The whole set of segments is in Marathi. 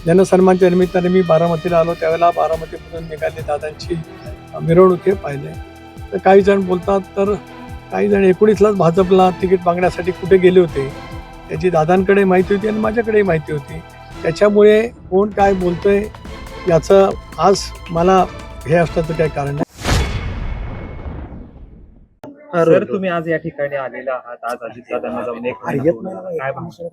जनसन्मानच्या निमित्ताने मी बारामतीला आलो, त्यावेळेला बारामतीमधून निघाले दादांची मिरवणूक हे पाहिले. तर काही जण बोलतात, तर काही जण 19लाच भाजपला तिकीट मागण्यासाठी कुठे गेले होते त्याची दादांकडे माहिती होती आणि माझ्याकडे माहिती होती. त्याच्यामुळे कोण काय बोलतोय याचं आज मला हे असण्याचं काही कारण नाही. सर, तुम्ही आज या ठिकाणी आलेला आहात. आज अजितदादांना जाऊन एक महिना होऊन काय भाषण?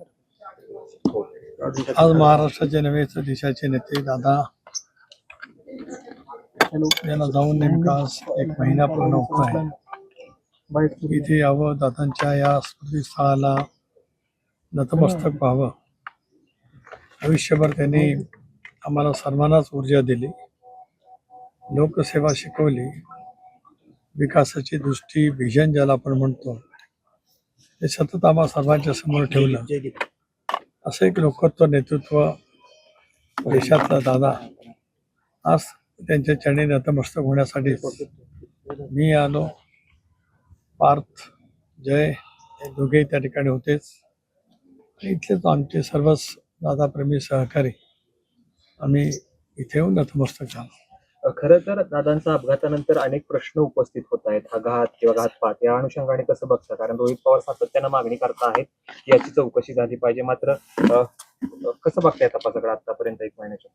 आज महाराष्ट्राचे नव्हे तर देशाचे नेते दादा यांना जाऊन नेमका आज एक महिना पूर्ण होत आहे. इथे यावं, दादांच्या या स्मृतीस्थळाला नतमस्तक व्हावं. आयुष्यभर त्यांनी आम्हाला सर्वांनाच ऊर्जा दिली, लोकसेवा शिकवली, विकासाची दृष्टी, व्हिजन ज्याला आपण म्हणतो ते सतत आम्हा सर्वांच्या समोर ठेवलं. असं एक लोकत्व नेतृत्व देशातला दादा आज त्यांच्या चरणी नतमस्तक होण्यासाठी मी आलो. पार्थ, जय हे दोघेही त्या ठिकाणी होतेच. इथलेच आमचे सर्वच दादाप्रेमी सहकारी आम्ही इथे येऊन नतमस्तक झालो. खरं तर दादांच्या अपघातानंतर अनेक प्रश्न उपस्थित होत आहेत. हा घात किंवा घातपात या अनुषंगाने कसं बघता? कारण रोहित पवार सातत्यानं मागणी करता आहेत की याची चौकशी झाली पाहिजे. मात्र कसं बघताय तपासाकडे आतापर्यंत एक महिन्याच्या?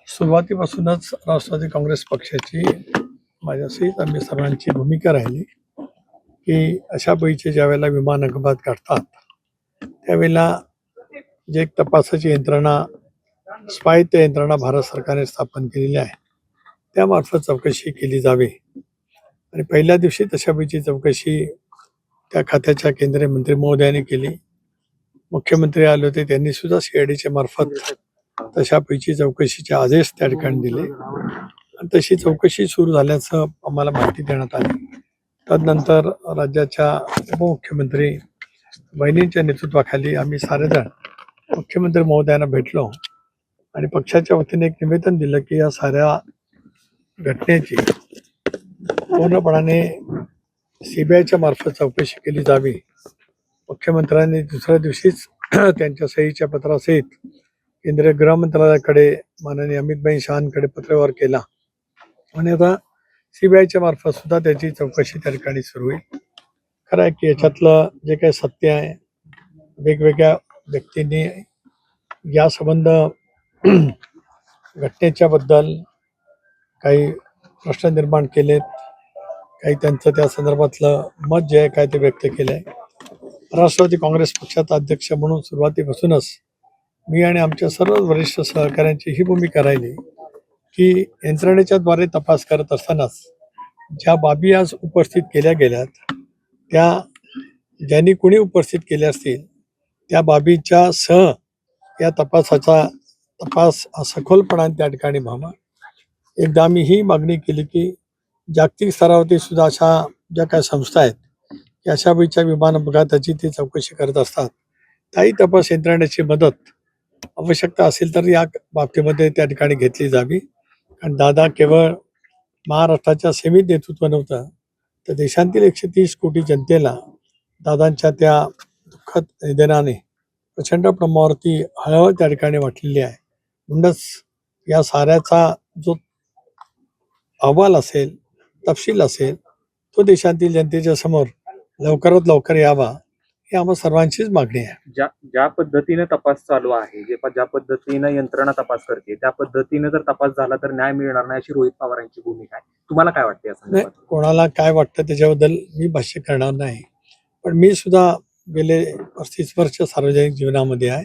सुरुवातीपासूनच राष्ट्रवादी काँग्रेस पक्षाची माझ्यासहित आम्ही सर्वांची भूमिका राहिली की अशा पैकी ज्या वेळेला विमान अपघात घडतात त्यावेळेला जे एक तपासाची यंत्रणा, स्वायत्त यंत्रणा भारत सरकारने स्थापन केलेली आहे त्यामार्फत चौकशी केली जावी. आणि पहिल्या दिवशी तशापैकी चौकशी त्या खात्याच्या केंद्रीय मंत्री महोदयांनी केली. मुख्यमंत्री आले होते, त्यांनी सुद्धा CIDच्या मार्फत तशापैकी चौकशीचे आदेश त्या ठिकाणी दिले आणि तशी चौकशी सुरू झाल्याचं आम्हाला माहिती देण्यात आली. तदनंतर राज्याच्या उपमुख्यमंत्री बहिणींच्या नेतृत्वाखाली आम्ही सारेजण मुख्यमंत्री महोदयांना भेटलो आणि पक्षाच्या वतीने एक निवेदन दिलं की या साऱ्या घटनेची पूर्णपणाने CBIच्या मार्फत चौकशी केली जावी. मुख्यमंत्र्यांनी दुसऱ्या दिवशीच त्यांच्या सहीच्या पत्रासहित केंद्रीय गृहमंत्रालयाकडे माननीय अमित शहांकडे पत्रव्यवहार केला आणि आता CBIच्या मार्फत सुद्धा त्याची चौकशी त्या ठिकाणी सुरू होईल. खरं आहे की याच्यातलं जे काही सत्य आहे, वेगवेगळ्या व्यक्तींनी या संबंध घटनेच्या बद्दल काही प्रश्न निर्माण केलेत, काही त्यांचं त्या संदर्भातलं मत जे आहे काय ते व्यक्त केलं आहे. राष्ट्रवादी काँग्रेस पक्षाचा अध्यक्ष म्हणून सुरुवातीपासूनच मी आणि आमच्या सर्व वरिष्ठ सहकाऱ्यांची ही भूमिका राहिली की यंत्रणेच्या द्वारे तपास करत असतानाच ज्या बाबी आज उपस्थित केल्या गेल्यात त्या ज्यांनी कोणी उपस्थित केल्या असतील त्या बाबीच्या सह या तपासाचा तपास सखोलपणाने त्या ठिकाणी व्हावा. एकदा आम्ही ही मागणी केली की जागतिक स्तरावरती सुद्धा अशा ज्या काही संस्था आहेत की अशा वेळच्या विमान अपघाताची ते चौकशी करत असतात, त्याही तपास यंत्रणेची मदत आवश्यकता असेल तर या बाबतीमध्ये त्या ठिकाणी घेतली जावी. कारण दादा केवळ महाराष्ट्राच्या सीमित नेतृत्व नव्हतं तर देशातील 130 कोटी जनतेला दादांच्या त्या दुःखद निधनाने प्रचंड प्रमाणावरती हळहळ त्या ठिकाणी वाटलेली आहे. म्हणूनच या साऱ्याचा जो अहवाल असेल, तपशील असेल, तो देशातील जनतेच्या समोर लवकरात लवकर यावा ही आम्हा सर्वांचीच मागणी आहे. ज्या पद्धतीने तपास चालू आहे, ज्या पद्धतीनं यंत्रणा तपास करते त्या पद्धतीने जर तपास झाला तर न्याय मिळणार नाही अशी रोहित पवारांची भूमिका आहे. तुम्हाला काय वाटते या नाही, संदर्भात? कोणाला काय वाटतं त्याच्याबद्दल मी भाष्य करणार नाही, पण मी सुद्धा गेले 35 वर्ष सार्वजनिक जीवनामध्ये आहे.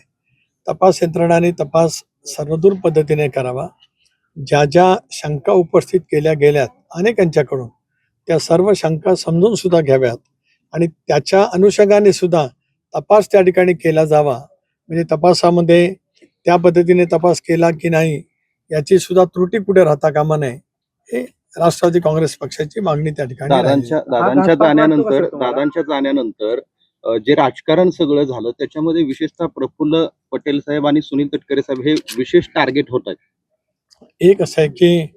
तपास यंत्रणाने तपास सर्वदूर पद्धतीने करावा. ज्या ज्या शंका उपस्थित केल्या गेल्यात अनेकांच्याकडून त्या सर्व शंका समजून सुद्धा घ्याव्यात आणि त्याच्या अनुषंगाने सुद्धा तपास त्या ठिकाणी केला जावा. म्हणजे तपासामध्ये त्या पद्धतीने तपास केला की नाही याची सुद्धा त्रुटी कुठे राहता कामा नये हे राष्ट्रवादी काँग्रेस पक्षाची मागणी त्या ठिकाणी राहिली. दादांच्या जाण्यानंतर जे राजकारण सगळं झालं त्याच्यामध्ये विशेषतः प्रफुल्ल पटेल साहेब आणि सुनील तटकरे साहेब हे विशेष टार्गेट होत आहेत. एक असं आहे की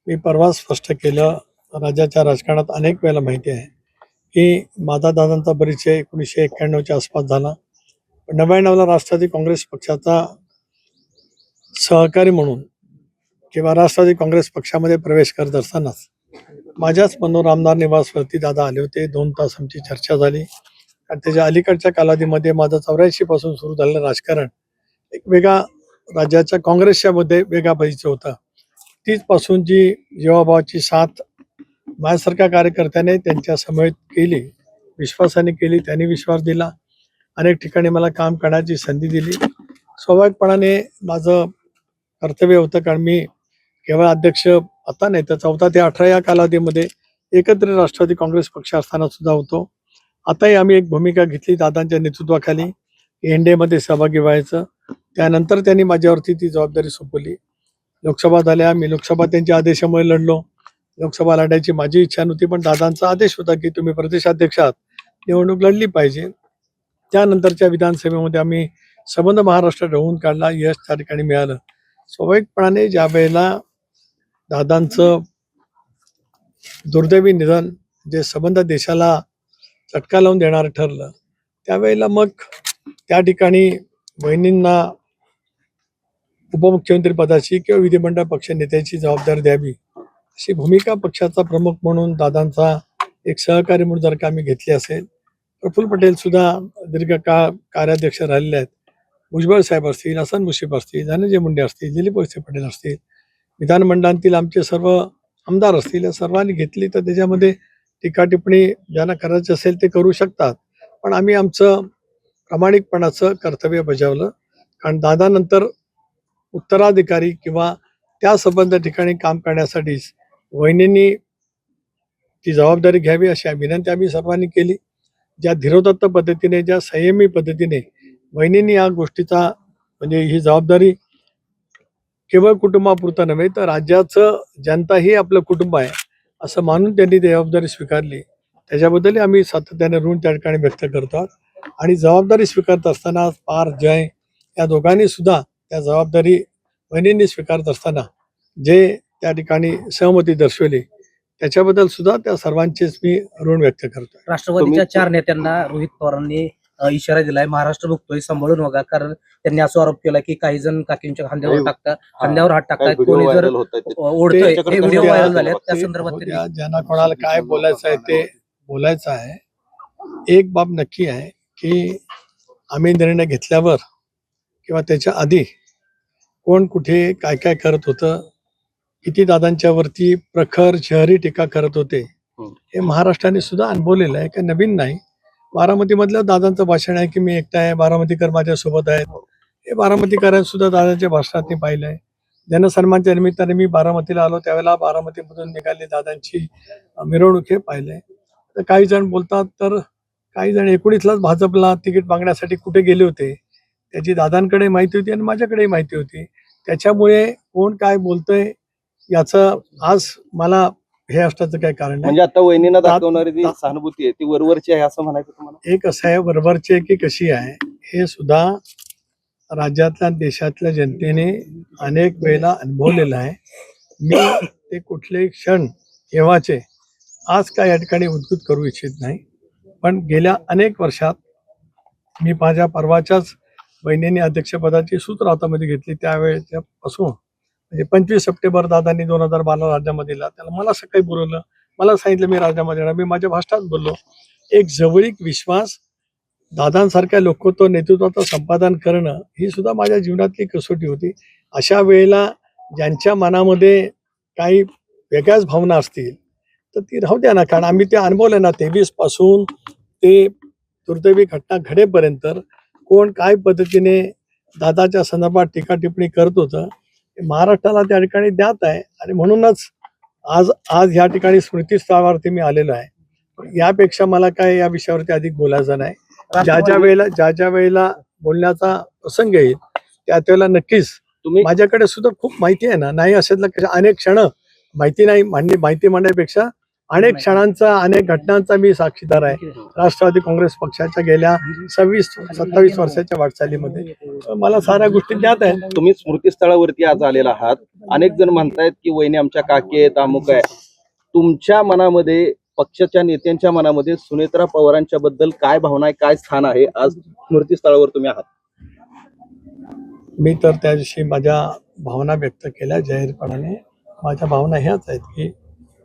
मी परवा स्पष्ट केलं, राज्याच्या राजकारणात अनेक वेळेला माहिती आहे की माझा दादांचा परिचय 1991च्या आसपास झाला. 99ला राष्ट्रवादी काँग्रेस पक्षाचा सहकारी म्हणून किंवा राष्ट्रवादी काँग्रेस पक्षामध्ये प्रवेश करत असतानाच माझ्याच मनोर आमदार निवासवरती दादा आले होते. 2 तास आमची चर्चा झाली आणि त्याच्या अलीकडच्या कालावधीमध्ये माझं 84 पासून सुरू झालेलं राजकारण एक वेगळा राज्याच्या काँग्रेसच्या मध्ये वेगळा परिचय होता. तीच पासून जी जीवाभावाची साथ माझ्यासारख्या कार्यकर्त्याने त्यांच्या समवेत केली, विश्वासाने केली, त्यांनी विश्वास दिला, अनेक ठिकाणी मला काम करण्याची संधी दिली. स्वाभाविकपणाने माझं कर्तव्य होतं, कारण मी केवळ अध्यक्ष आता नाही तर 14 ते 18 या कालावधीमध्ये एकत्र राष्ट्रवादी काँग्रेस पक्ष असताना सुद्धा होतो. आताही आम्ही एक भूमिका घेतली दादांच्या नेतृत्वाखाली एनडीएमध्ये सहभागी व्हायचं. त्यानंतर त्यांनी माझ्यावरती ती जबाबदारी सोपवली. लोकसभा झाल्या, मी लोकसभा त्यांच्या आदेशामुळे लढलो. लोकसभा लढायची माझी इच्छा नव्हती, पण दादांचा आदेश होता की तुम्ही प्रदेशाध्यक्ष आहात, निवडणूक लढली पाहिजे. त्यानंतरच्या विधानसभेमध्ये आम्ही संबंध महाराष्ट्र ढवळून काढला, यश त्या ठिकाणी मिळालं. स्वाभाविकपणाने ज्या वेळेला दादांचं दुर्दैवी निधन जे संबंध देशाला चटका लावून देणारं ठरलं, त्यावेळेला मग त्या ठिकाणी बहिणींना उपमुख्यमंत्री पदाची किंवा विधिमंडळ पक्ष नेत्याची जबाबदारी द्यावी अशी भूमिका पक्षाचा प्रमुख म्हणून दादांचा एक सहकारी म्हणून जर का आम्ही घेतली असेल. प्रफुल्ल पटेल सुद्धा दीर्घकाळ कार्याध्यक्ष राहिलेले आहेत. भुजबळ साहेब असतील, हसन मुश्रीफ असतील, धनंजय मुंडे असतील, दिलीप वळसे पटेल असतील, विधानमंडळातील आमचे सर्व आमदार असतील, या सर्वांनी घेतली तर त्याच्यामध्ये टीका टिप्पणी ज्यांना करायची असेल ते करू शकतात. पण आम्ही आमचं प्रामाणिकपणाचं कर्तव्य बजावलं, कारण दादानंतर उत्तराधिकारी किंवा त्या संबंध ठिकाणी काम करण्यासाठीच वहिनींनी ती जबाबदारी घ्यावी अशी विनंती आम्ही सर्वांनी केली. ज्या धीरोदत्त पद्धतीने, ज्या संयमी पद्धतीने वहिनींनी या गोष्टीचा म्हणजे ही जबाबदारी केवळ कुटुंबापुरतं नव्हे तर राज्याचं जनता ही आपलं कुटुंब आहे असं मानून त्यांनी ती जबाबदारी स्वीकारली, त्याच्याबद्दलही आम्ही सातत्याने ऋण त्या ठिकाणी व्यक्त करतो. आणि जबाबदारी स्वीकारत असताना पार जय या दोघांनी सुद्धा त्या जबाबदारी वहिनींनी स्वीकारत असताना जे त्या ठिकाणी सहमती दर्शवली त्याच्याबद्दल सुद्धा त्या सर्वांचेच मी ऋण व्यक्त करतो. राष्ट्रवादीच्या 4 नेत्यांना रोहित पवारांनी इशारा दिलाय, महाराष्ट्र बघतोय सांभाळून बघा, कारण त्यांनी असा आरोप केला की काही जण काकींच्या खांद्यावर हात टाकतात, कोणी जर ओढतोय. हे व्हिडिओ व्हायरल झाले, त्या संदर्भात ज्यांना कोणाला काय बोलायचं आहे ते बोलायचं आहे. एक बाब नक्की आहे की आम्ही निर्णय घेतल्यावर किंवा त्याच्या आधी कोण कुठे काय काय करत होतं, किती दादांच्या वरती प्रखर शहरी टीका करत होते, हे महाराष्ट्राने सुद्धा अनुभवलेलं आहे, काही नवीन नाही. बारामतीमधलं दादांचं भाषण आहे की मी एकटा आहे, बारामतीकर माझ्यासोबत आहेत, हे बारामतीकरांनी सुद्धा दादांच्या भाषणात पाहिलं आहे. जनसन्मानच्या निमित्ताने मी बारामतीला आलो त्यावेळेला बारामतीमधून निघाली दादांची मिरवणूक हे पाहिलंय. तर काही जण बोलतात तर काही जण 19लाच भाजपला तिकीट मागण्यासाठी कुठे गेले होते त्याची दादांकडे माहिती होती आणि माझ्याकडे माहिती होती. त्याच्यामुळे कोण काय बोलतंय याचं आज मला हे असण्याचं काय कारण नाही. म्हणजे आता वहिनींना दाखवणारी जी सहानुभूती आहे ती वरवरची आहे असं म्हणायचं तुम्हाला? एक असं आहे वरवरची की कशी आहे हे सुद्धा राज्यातल्या देशातल्या जनतेने अनेक वेळेला अनुभवलेलं आहे. मी ते कुठलेही क्षण केव्हाचे आज काय या ठिकाणी उद्घुत करू इच्छित नाही, पण गेल्या अनेक वर्षात मी माझ्या परवाच्याच बहिणींनी अध्यक्षपदाची सूत्र हातामध्ये घेतली त्यावेळेपासून म्हणजे 25 सप्टेंबर दादांनी 2012 राजीनामा दिला. त्याला मला सकाळी बोलवलं, मला सांगितलं मी राजीनामा देणार. मी माझ्या भाषणात बोललो. एक जवळीक विश्वास दादांसारख्या लोकत्व नेतृत्वाचं संपादन करणं ही सुद्धा माझ्या जीवनातली कसोटी होती. अशा वेळेला ज्यांच्या मनामध्ये काही वेगळ्याच भावना असतील तर ती राहू द्या ना, कारण आम्ही ते अनुभवलं ना. 23 पासून ते दुर्दैवी घटना घडेपर्यंत कोण काय पद्धतीने दादाच्या संदर्भात टीका टिप्पणी करत होतं महाराष्ट्राला त्या ठिकाणी ज्ञात आहे. आणि म्हणूनच आज ह्या ठिकाणी स्मृतीस्थळावरती मी आलेलो आहे. यापेक्षा मला काय या विषयावरती अधिक बोलायचं नाही. ज्या वेळेला बोलण्याचा प्रसंग येईल त्यावेळेला नक्कीच माझ्याकडे सुद्धा खूप माहिती आहे ना. नाही असेल अनेक क्षण माहिती नाही माहिती म्हणण्यापेक्षा अनेक क्षणांचा अनेक घटनांचा मी साक्षीदार आहे राष्ट्रवादी काँग्रेस पक्षाच्या गेल्या 26-27 वर्षाच्या वाटचालीमध्ये. मला साऱ्या गोष्टी ज्ञात आहेत. तुम्ही स्मृतीस्थळावरती आज आलेला आहात. अनेक जण म्हणतायत की वहिनी आमच्या काकी आहेत, अमुक आहे. तुमच्या मनामध्ये, पक्षाच्या नेत्यांच्या मनामध्ये सुनेत्रा पवारांच्या बद्दल काय भावना आहे, काय स्थान आहे? आज स्मृतीस्थळावर तुम्ही आहात. मी तर त्या दिवशी माझ्या भावना व्यक्त केल्या जाहीरपणाने. माझ्या भावना ह्याच आहेत की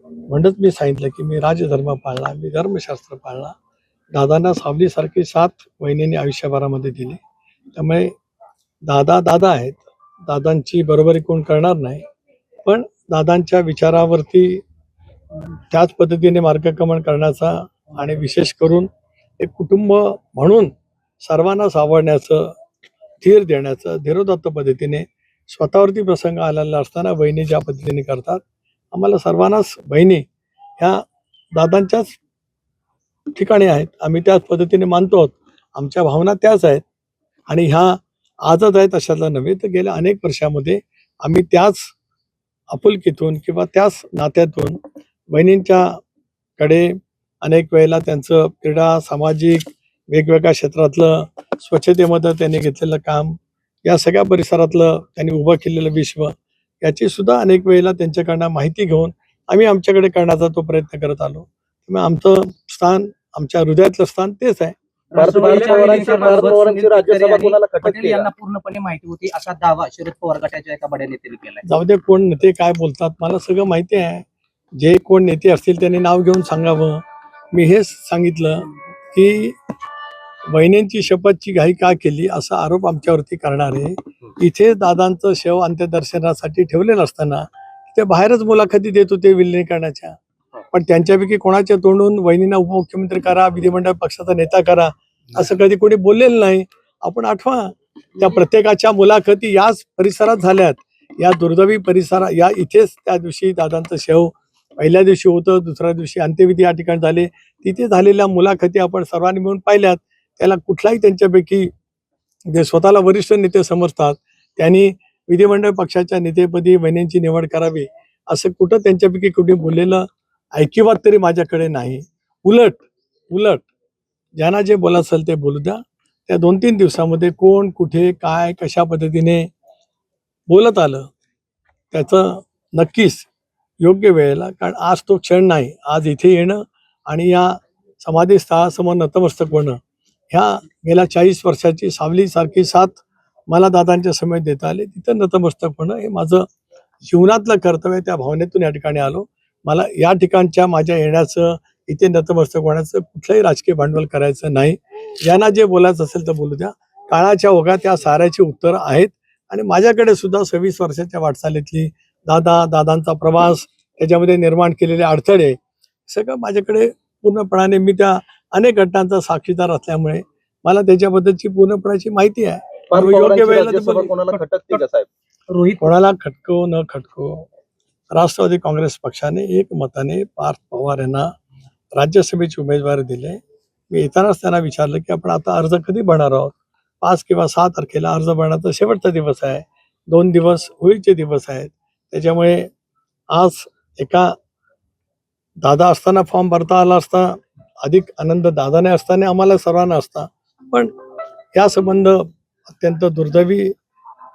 म्हणूनच मी सांगितलं की मी राजधर्म पाळला, मी धर्मशास्त्र पाळला. दादांना सावलीसारखी साथ वहिनीने आयुष्यभरामध्ये दिली. त्यामुळे दादा दादा आहेत. दादांची बरोबरी कोण करणार नाही, पण दादांच्या विचारावरती त्याच पद्धतीने मार्गक्रमण करण्याचा आणि विशेष करून एक कुटुंब म्हणून सर्वांना सावरण्याचं, धीर देण्याचं, धीरोदात्त पद्धतीने स्वतःवरती प्रसंग आलेला असताना बहिणी ज्या पद्धतीने करतात, आम्हाला सर्वांनाच बहिणी ह्या दादांच्याच ठिकाणी आहेत. आम्ही त्याच पद्धतीने मानतो आहोत. आमच्या भावना त्याच आहेत आणि ह्या आजच आहेत अशातला नव्हे, तर गेल्या अनेक वर्षामध्ये आम्ही त्याच आपुलकीतून किंवा त्याच नात्यातून बहिणींच्या कडे अनेक वेळेला त्यांचं क्रीडा, सामाजिक वेगवेगळ्या क्षेत्रातलं, स्वच्छतेमध्ये त्यांनी घेतलेलं काम, या सगळ्या परिसरातलं त्यांनी उभं केलेलं विश्व, याची सुद्धा अनेक वेळेला त्यांच्याकडनं माहिती घेऊन आम्ही आमच्याकडे करण्याचा तो प्रयत्न करत आलो. त्यामुळे आमचं स्थान, आमच्या हृदयातलं स्थान तेच आहे. भारत पवारांची राज्यसभा कोणाला खटक पटेल केली? यांना पूर्णपणे माहिती होती असा दावा शरद पवार गटाच्या एका बड्या नेत्याने केलाय. जाऊ दे कोण नेते काय बोलतात, मला सगळं माहिती आहे. जे कोण नेते असतील त्यांनी नाव घेऊन सांगावं. मी हेच सांगितलं की बहिणींची शपथची घाई का केली असा आरोप आमच्यावरती करणारे इथे दादांचं शव अंत्यदर्शनासाठी ठेवलेलं असताना ते बाहेरच मुलाखती देत होते विलिनीकरणाच्या. पण त्यांच्यापैकी कोणाच्या तोंडून वहिनींना उपमुख्यमंत्री करा, विधिमंडळ पक्षाचा नेता करा असं कधी कोणी बोललेलं नाही. आपण आठवा, त्या प्रत्येकाच्या मुलाखती याच परिसरात झाल्यात. या दुर्दैवी परिसरात, या इथेच त्या दिवशी दादांचं शव पहिल्या दिवशी होतं, दुसऱ्या दिवशी अंत्यविधी या ठिकाणी झाले. तिथे झालेल्या मुलाखती आपण सर्वांनी मिळून पाहिल्यात. त्याला कुठलाही त्यांच्यापैकी जे स्वतःला वरिष्ठ नेते समजतात त्यांनी विधिमंडळ पक्षाच्या नेतेपदी बहिणींची निवड करावी असं कुठं त्यांच्यापैकी कुठे बोललेलं ऐकिवात तरी माझ्याकडे नाही. उलट ज्यांना जे बोलायचं असेल ते बोलू द्या. त्या 2-3 दिवसामध्ये कोण कुठे काय कशा पद्धतीने बोलत आलं त्याचं नक्कीच योग्य वेळेला, कारण आज तो क्षण नाही. आज इथे येणं आणि या समाधी स्थळासमोर नतमस्तक होणं, ह्या गेल्या 40 वर्षाची सावलीसारखी साथ मला दादांच्या समेत देता आली. तिथं नतमस्तक होणं हे माझं जीवनातलं कर्तव्य. त्या भावनेतून या ठिकाणी आलो. मला या ठिकाणच्या माझ्या येण्याचं, इथे नतमस्तक होण्याचं कुठलंही राजकीय भांडवल करायचं नाही. ज्यांना जे बोलायचं असेल तर बोलू द्या. काळाच्या ओघात त्या साऱ्याची उत्तरं आहेत आणि माझ्याकडे सुद्धा 26 वर्षाच्या वाटचालीतली दादांचा प्रवास, त्याच्यामध्ये निर्माण केलेले अडथळे, सगळं माझ्याकडे पूर्णपणाने, मी त्या अनेक घटनांचा साक्षीदार असल्यामुळे मला त्याच्याबद्दलची पूर्णपणाची माहिती आहे. योग्य वेळेला ते बोलेन. कोणाला खटकते का साहेब? रोहित कोणाला खटको न खटको, राष्ट्रवादी काँग्रेस पक्षाने एकमताने पार्थ पवार यांना राज्यसभेची उमेदवारी दिले. मी येतानाच त्यांना विचारलं की आपण आता अर्ज कधी भरणार आहोत. 5 किंवा 6 तारखेला अर्ज भरण्याचा शेवटचा दिवस आहे. 2 दिवस होळीचे दिवस आहेत. त्याच्यामुळे आज एका दादा असताना फॉर्म भरता आला असता, अधिक आनंद दादाने असताना आम्हाला सर्वांना असता. पण या संबंध अत्यंत दुर्दैवी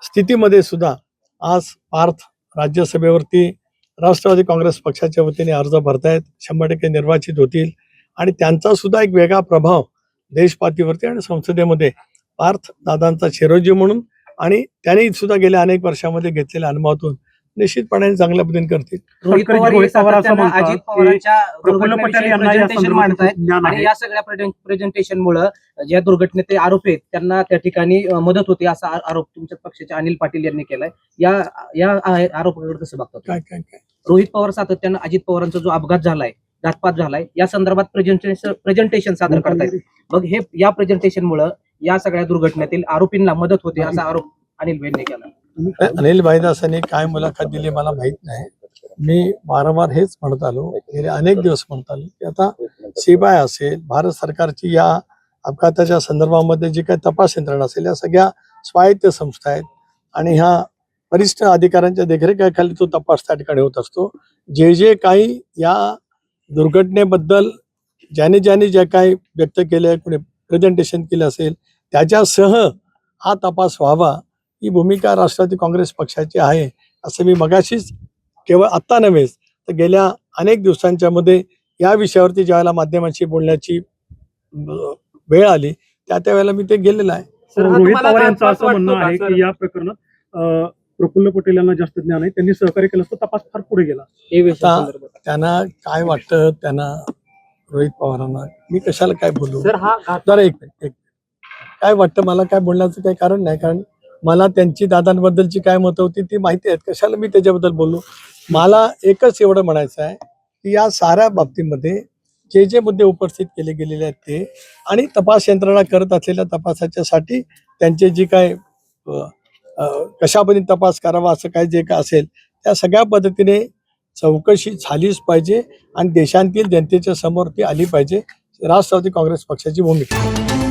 स्थितीमध्ये सुद्धा आज पार्थ राज्यसभेवरती राष्ट्रवादी काँग्रेस पक्षाच्या वतीने अर्ज भरतायत, 100% निर्वाचित होतील आणि त्यांचा सुद्धा एक वेगळा प्रभाव देशपातळीवरती आणि संसदेमध्ये पार्थ दादांचा चिरंजीव म्हणून आणि त्यांनी सुद्धा गेल्या अनेक वर्षामध्ये घेतलेल्या अनुभवातून निश्चितपणे चांगल्या पद्धतीने करतील. रोहित पवार हे सातत्यानं अजित पवारांच्या प्रफुल्ल पटेल यांना या प्रेझेंटेशन मांडतायत ज्ञान आणि आहे. या सगळ्या प्रेझेंटेशन मुळे ज्या दुर्घटनेत ते आरोप आहेत त्यांना त्या ठिकाणी मदत होते असा आरोप तुमच्या पक्षाचे अनिल पाटील यांनी केलाय. या आरोपाकडे कसं बघतात? काय रोहित पवार सातत्यानं अजित पवारांचा जो अपघात झालाय, घातपात झालाय, या संदर्भात प्रेझेंटेशन सादर करतायत. मग हे या प्रेझेंटेशन मुळे या सगळ्या दुर्घटनेतील आरोपींना मदत होते असा आरोप अनिल भाईंनी केला. अनिल भाईदासांनी काय मुलाखत दिली मला माहित नाही. मी वारंवार हेच म्हणत आलो, गेले अनेक दिवस म्हणत आलो की आता सीबीआय असेल, भारत सरकारची या अपघाताच्या संदर्भामध्ये जी काही तपास यंत्रणा असेल, या सगळ्या स्वायत्त संस्था आहेत आणि ह्या वरिष्ठ अधिकाऱ्यांच्या देखरेखीखाली तो तपास त्या ठिकाणी होत असतो. जे काही या दुर्घटनेबद्दल ज्याने जे काही व्यक्त केले, कोणी प्रेझेंटेशन केलं असेल, त्याच्यासह हा तपास व्हावा ही भूमिका राष्ट्रवादी काँग्रेस पक्षाची आहे असं मी मगाशीच, केवळ आत्ता नव्हेच तर गेल्या अनेक दिवसांच्या मध्ये या विषयावरती ज्यावेळेला माध्यमांशी बोलण्याची वेळ आली त्या वेळेला मी ते गेलेलं आहे. रोहित पवार यांचं असं म्हणणं आहे की या प्रकरणात प्रफुल्ल पटेल यांना जास्त ज्ञान आहे, त्यांनी सहकार्य केलं असतं तपास फार पुढे गेला. आता त्यांना काय वाटतं, त्यांना रोहित पवारांना मी कशाला काय बोलू. जर हा घात जरा एक मिनिट. काय वाटतं मला, काय बोलण्याचं काही कारण नाही, कारण मला त्यांची दादांबद्दलची काय मतं होती ती माहिती आहेत, कशाला मी त्याच्याबद्दल बोलू. मला एकच एवढं म्हणायचं आहे की या साऱ्या बाबतीमध्ये जे जे मुद्दे उपस्थित केले गेलेले आहेत ते, आणि तपास यंत्रणा करत असलेल्या तपासाच्यासाठी त्यांचे जी काय कशा पद्धतीने तपास करावा असं काय जे काय असेल त्या सगळ्या पद्धतीने चौकशी झालीच पाहिजे आणि देशांतील जनतेच्या समोर ती आली पाहिजे. राष्ट्रवादी काँग्रेस पक्षाची भूमिका.